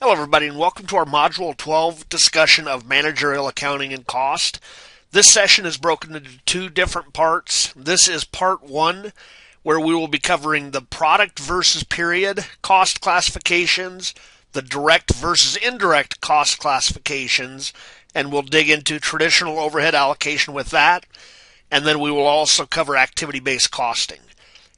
Hello, everybody, and welcome to our Module 12 discussion of managerial accounting and cost. This session is broken into two different parts. This is part one, where we will be covering the product versus period cost classifications, the direct versus indirect cost classifications, and we'll dig into traditional overhead allocation with that. And then we will also cover activity-based costing.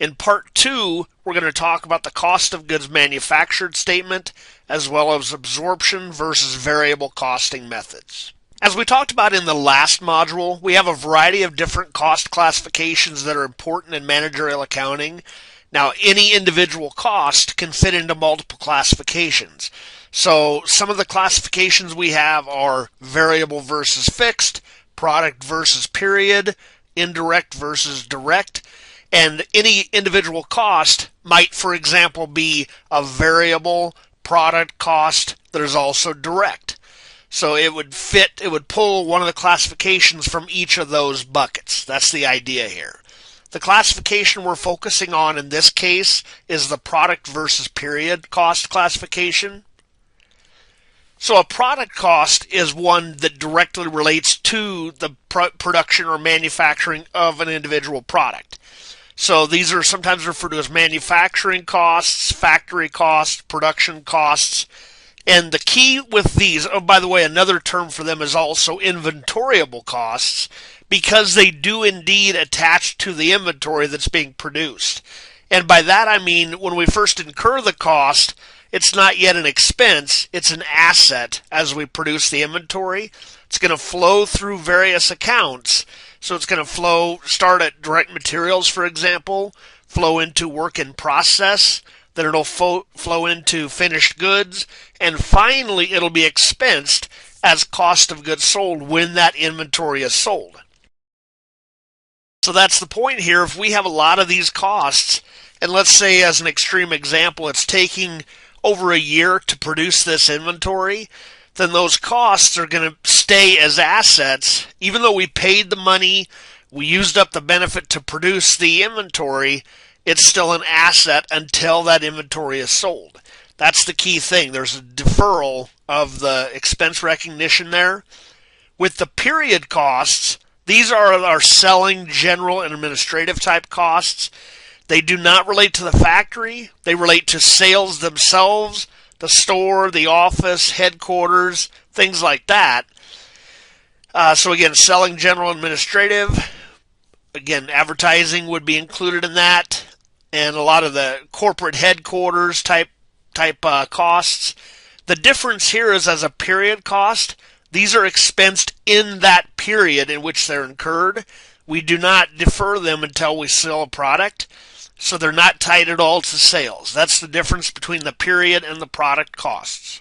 In part two, we're going to talk about the cost of goods manufactured statement, as well as absorption versus variable costing methods. As we talked about in the last module, we have a variety of different cost classifications that are important in managerial accounting. Now, any individual cost can fit into multiple classifications. So some of the classifications we have are variable versus fixed, product versus period, indirect versus direct. And any individual cost might, for example, be a variable product cost that is also direct. So it would pull one of the classifications from each of those buckets. That's the idea here. The classification we're focusing on in this case is the product versus period cost classification. So a product cost is one that directly relates to the production or manufacturing of an individual product. So these are sometimes referred to as manufacturing costs, factory costs, production costs. And the key with these, oh, by the way, another term for them is also inventoriable costs, because they do indeed attach to the inventory that's being produced. And by that I mean when we first incur the cost, it's not yet an expense, it's an asset as we produce the inventory. It's going to flow through various accounts. So it's going to start at direct materials, for example, flow into work in process, then it'll flow into finished goods, and finally it'll be expensed as cost of goods sold when that inventory is sold. So that's the point here. If we have a lot of these costs, and let's say as an extreme example, it's taking over a year to produce this inventory, then those costs are going to stay as assets. Even though we paid the money, we used up the benefit to produce the inventory, it's still an asset until that inventory is sold. That's the key thing. There's a deferral of the expense recognition there. With the period costs, these are our selling, general, and administrative type costs. They do not relate to the factory. They relate to sales themselves, the store, the office, headquarters, things like that. So again, selling, general, administrative. Again, advertising would be included in that, and a lot of the corporate headquarters type costs. The difference here is as a period cost, these are expensed in that period in which they're incurred. We do not defer them until we sell a product. So they're not tied at all to sales. That's the difference between the period and the product costs.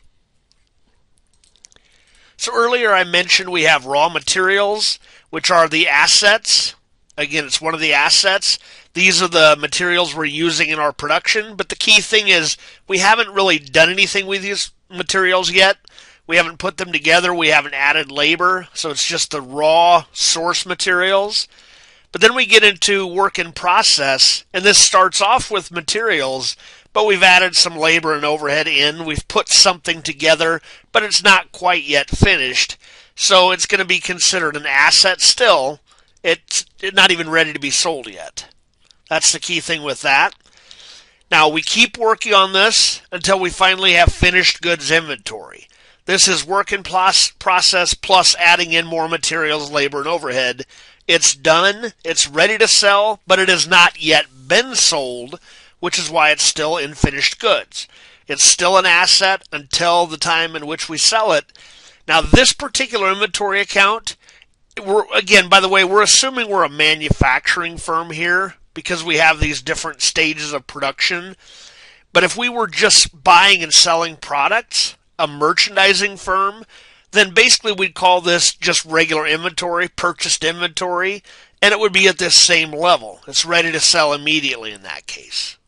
So earlier I mentioned we have raw materials, which are the assets. Again, it's one of the assets. These are the materials we're using in our production. But the key thing is we haven't really done anything with these materials yet. We haven't put them together. We haven't added labor. So it's just the raw source materials. But then we get into work in process, and this starts off with materials, but we've added some labor and overhead in. We've put something together, but it's not quite yet finished. So it's going to be considered an asset still. It's not even ready to be sold yet. That's the key thing with that. Now, we keep working on this until we finally have finished goods inventory. This is work in process plus adding in more materials, labor, and overhead. It's done, it's ready to sell, but it has not yet been sold, which is why it's still in finished goods. It's still an asset until the time in which we sell it. Now, this particular inventory account, by the way, we're assuming we're a manufacturing firm here because we have these different stages of production. But if we were just buying and selling products, a merchandising firm, then basically we'd call this just regular inventory, purchased inventory, and it would be at this same level. It's ready to sell immediately in that case.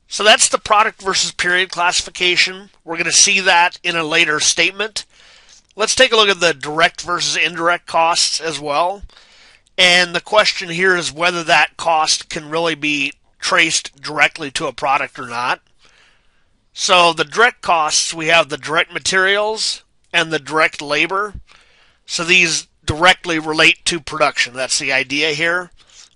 So that's the product versus period classification. We're going to see that in a later statement. Let's take a look at the direct versus indirect costs as well. And the question here is whether that cost can really be traced directly to a product or not. So the direct costs, we have the direct materials and the direct labor. So these directly relate to production. That's the idea here.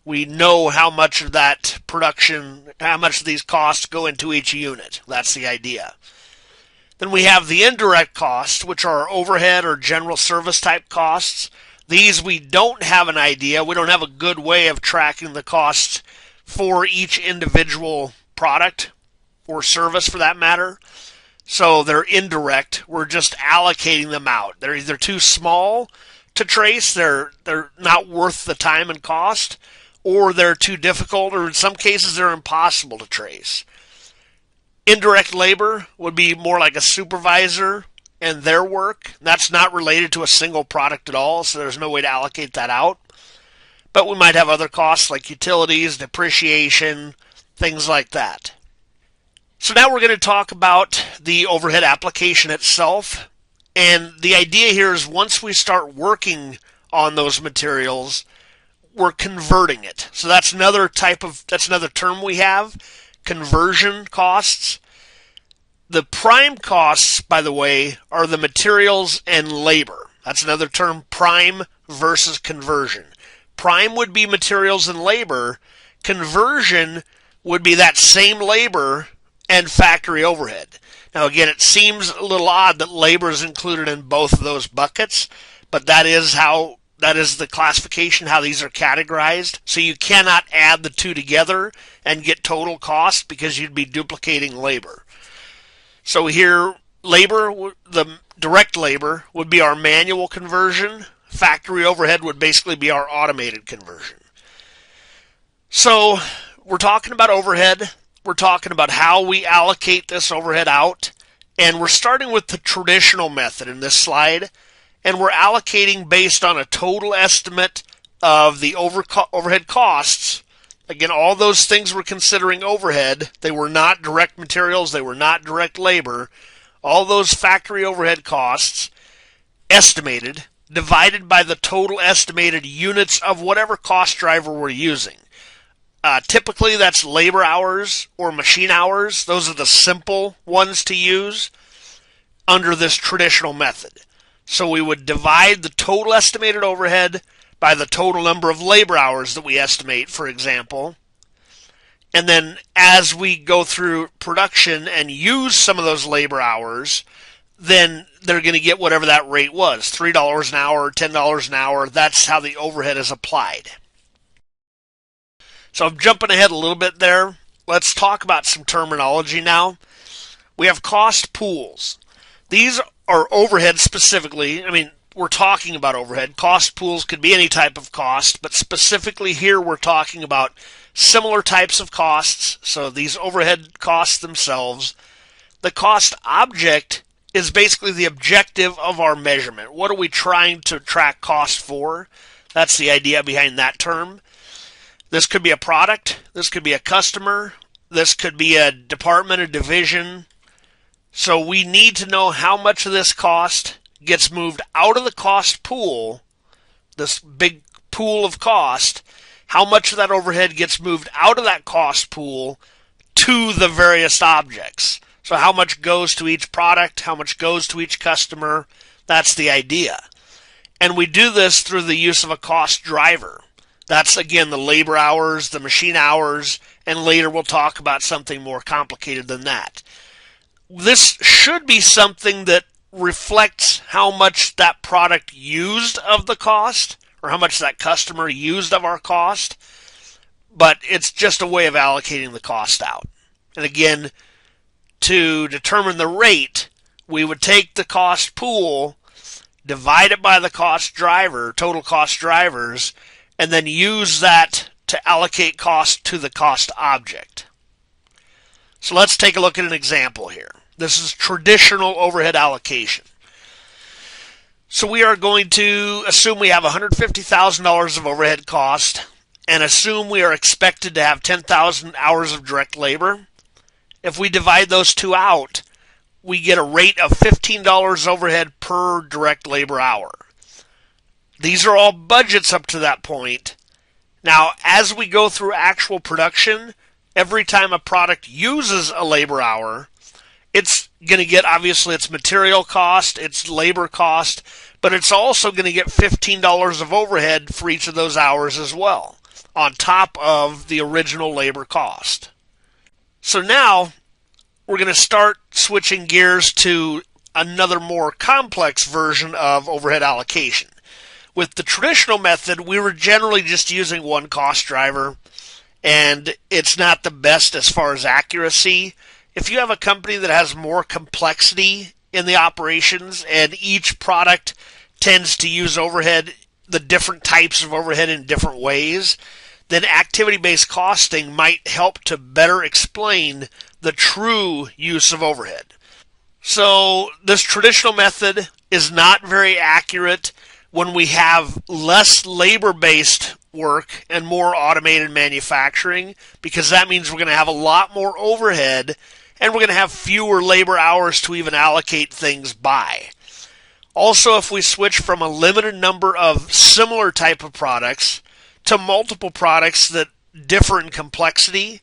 We know how much of that production, how much of these costs go into each unit. That's the idea. Then we have the indirect costs, which are overhead or general service type costs. These we don't have an idea. We don't have a good way of tracking the costs for each individual product or service for that matter. So they're indirect. We're just allocating them out. They're either too small to trace, they're not worth the time and cost, or they're too difficult, or in some cases they're impossible to trace. Indirect labor would be more like a supervisor and their work. That's not related to a single product at all, so there's no way to allocate that out. But we might have other costs like utilities, depreciation, things like that. So now we're going to talk about the overhead application itself. And the idea here is once we start working on those materials, we're converting it. So that's another term we have, conversion costs. The prime costs, by the way, are the materials and labor. That's another term, prime versus conversion. Prime would be materials and labor. Conversion would be that same labor and factory overhead. Now again, it seems a little odd that labor is included in both of those buckets, but that is the classification, how these are categorized. So you cannot add the two together and get total cost because you'd be duplicating labor. So here, labor, the direct labor, would be our manual conversion. Factory overhead would basically be our automated conversion. So we're talking about overhead. We're talking about how we allocate this overhead out. And we're starting with the traditional method in this slide. And we're allocating based on a total estimate of the overhead costs. Again, all those things we're considering overhead. They were not direct materials. They were not direct labor. All those factory overhead costs estimated, divided by the total estimated units of whatever cost driver we're using. Typically, that's labor hours or machine hours. Those are the simple ones to use under this traditional method. So we would divide the total estimated overhead by the total number of labor hours that we estimate, for example. And then as we go through production and use some of those labor hours, then they're going to get whatever that rate was, $3 an hour, $10 an hour. That's how the overhead is applied. So I'm jumping ahead a little bit there. Let's talk about some terminology now. We have cost pools. These are overhead specifically. I mean, we're talking about overhead. Cost pools could be any type of cost, but specifically here we're talking about similar types of costs. So these overhead costs themselves. The cost object is basically the objective of our measurement. What are we trying to track cost for? That's the idea behind that term. This could be a product. This could be a customer. This could be a department, a division. So we need to know how much of this cost gets moved out of the cost pool, this big pool of cost, how much of that overhead gets moved out of that cost pool to the various objects. So how much goes to each product, how much goes to each customer, that's the idea. And we do this through the use of a cost driver. That's, again, the labor hours, the machine hours, and later we'll talk about something more complicated than that. This should be something that reflects how much that product used of the cost, or how much that customer used of our cost, but it's just a way of allocating the cost out. And again, to determine the rate, we would take the cost pool, divide it by the cost driver, total cost drivers, and then use that to allocate cost to the cost object. So let's take a look at an example here. This is traditional overhead allocation. So we are going to assume we have $150,000 of overhead cost and assume we are expected to have 10,000 hours of direct labor. If we divide those two out, we get a rate of $15 overhead per direct labor hour. These are all budgets up to that point. Now, as we go through actual production, every time a product uses a labor hour, It's going to get, obviously, its material cost, its labor cost, but it's also going to get $15 of overhead for each of those hours as well, on top of the original labor cost. So now we're going to start switching gears to another more complex version of overhead allocation. With the traditional method, we were generally just using one cost driver, and it's not the best as far as accuracy. If you have a company that has more complexity in the operations and each product tends to use overhead, the different types of overhead in different ways, then activity-based costing might help to better explain the true use of overhead. So this traditional method is not very accurate when we have less labor-based work and more automated manufacturing, because that means we're going to have a lot more overhead and we're going to have fewer labor hours to even allocate things by. Also, if we switch from a limited number of similar type of products to multiple products that differ in complexity,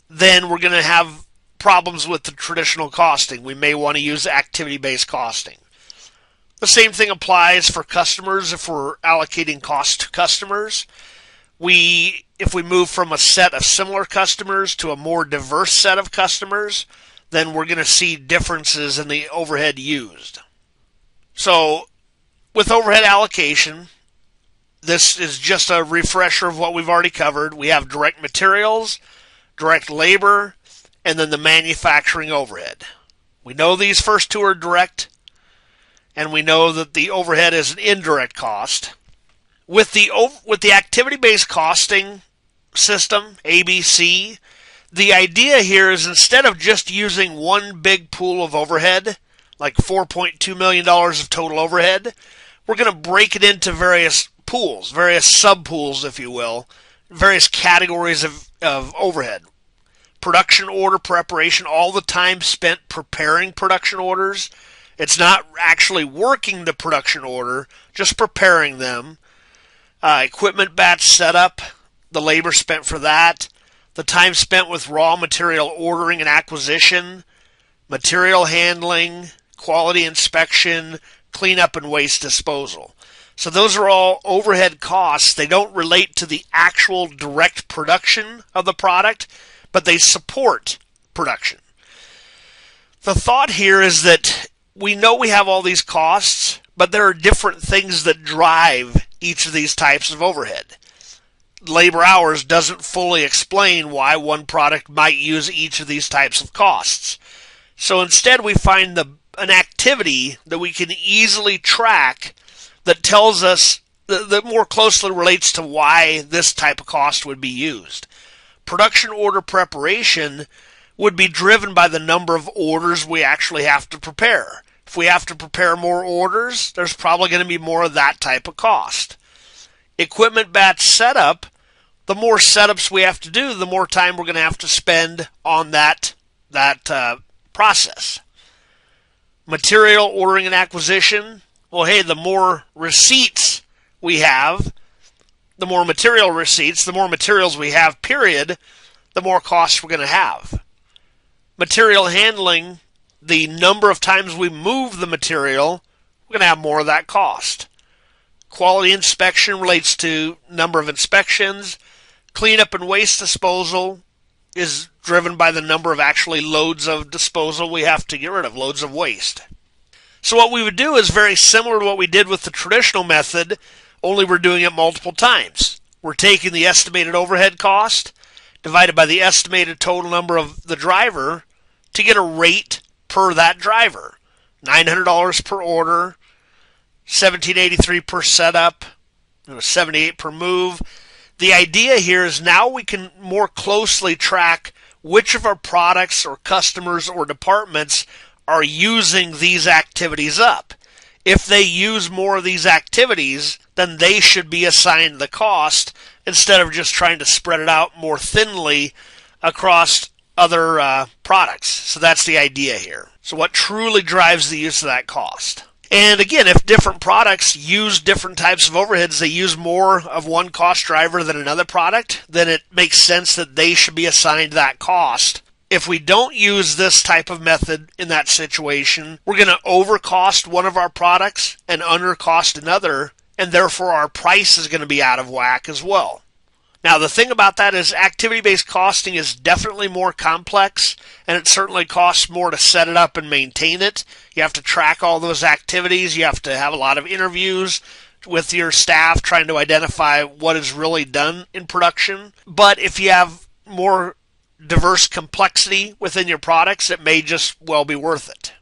then we're going to have problems with the traditional costing. We may want to use activity-based costing. The same thing applies for customers. If we're allocating cost to customers, if we move from a set of similar customers to a more diverse set of customers, then we're going to see differences in the overhead used. So with overhead allocation, this is just a refresher of what we've already covered. We have direct materials, direct labor, and then the manufacturing overhead. We know these first two are direct, and we know that the overhead is an indirect cost. With the activity-based costing system, ABC, the idea here is instead of just using one big pool of overhead, like $4.2 million of total overhead, we're going to break it into various pools, various sub-pools, if you will, various categories of overhead. Production order preparation, all the time spent preparing production orders. It's not actually working the production order, just preparing them. Equipment batch setup, the labor spent for that. The time spent with raw material ordering and acquisition. Material handling, quality inspection, cleanup and waste disposal. So those are all overhead costs. They don't relate to the actual direct production of the product, but they support production. The thought here is that we know we have all these costs, but there are different things that drive each of these types of overhead. Labor hours doesn't fully explain why one product might use each of these types of costs. So instead we find an activity that we can easily track that tells us, that more closely relates to why this type of cost would be used. Production order preparation would be driven by the number of orders we actually have to prepare. If we have to prepare more orders, there's probably going to be more of that type of cost. Equipment batch setup, the more setups we have to do, the more time we're going to have to spend on that process. Material ordering and acquisition, well, hey, the more receipts we have, the more material receipts, the more materials we have, period, the more costs we're going to have. Material handling, the number of times we move the material, we're going to have more of that cost. Quality inspection relates to number of inspections. Cleanup and waste disposal is driven by the number of actually loads of disposal we have to get rid of, loads of waste. So what we would do is very similar to what we did with the traditional method, only we're doing it multiple times. We're taking the estimated overhead cost divided by the estimated total number of the driver to get a rate per that driver. $900 per order, $1,783 per setup, $78 per move. The idea here is now we can more closely track which of our products or customers or departments are using these activities up. If they use more of these activities, then they should be assigned the cost instead of just trying to spread it out more thinly across other products. So that's the idea here. So what truly drives the use of that cost? And again, if different products use different types of overheads, they use more of one cost driver than another product, then it makes sense that they should be assigned that cost If we don't use this type of method in that situation, we're going to overcost one of our products and undercost another, and therefore our price is going to be out of whack as well. Now, the thing about that is activity-based costing is definitely more complex, and it certainly costs more to set it up and maintain it. You have to track all those activities. You have to have a lot of interviews with your staff trying to identify what is really done in production. But if you have more diverse complexity within your products, it may just well be worth it.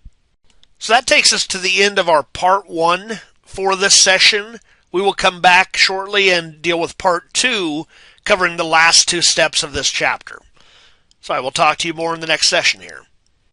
So that takes us to the end of our part 1 for this session. We will come back shortly and deal with part 2, covering the last 2 steps of this chapter. So I will talk to you more in the next session here.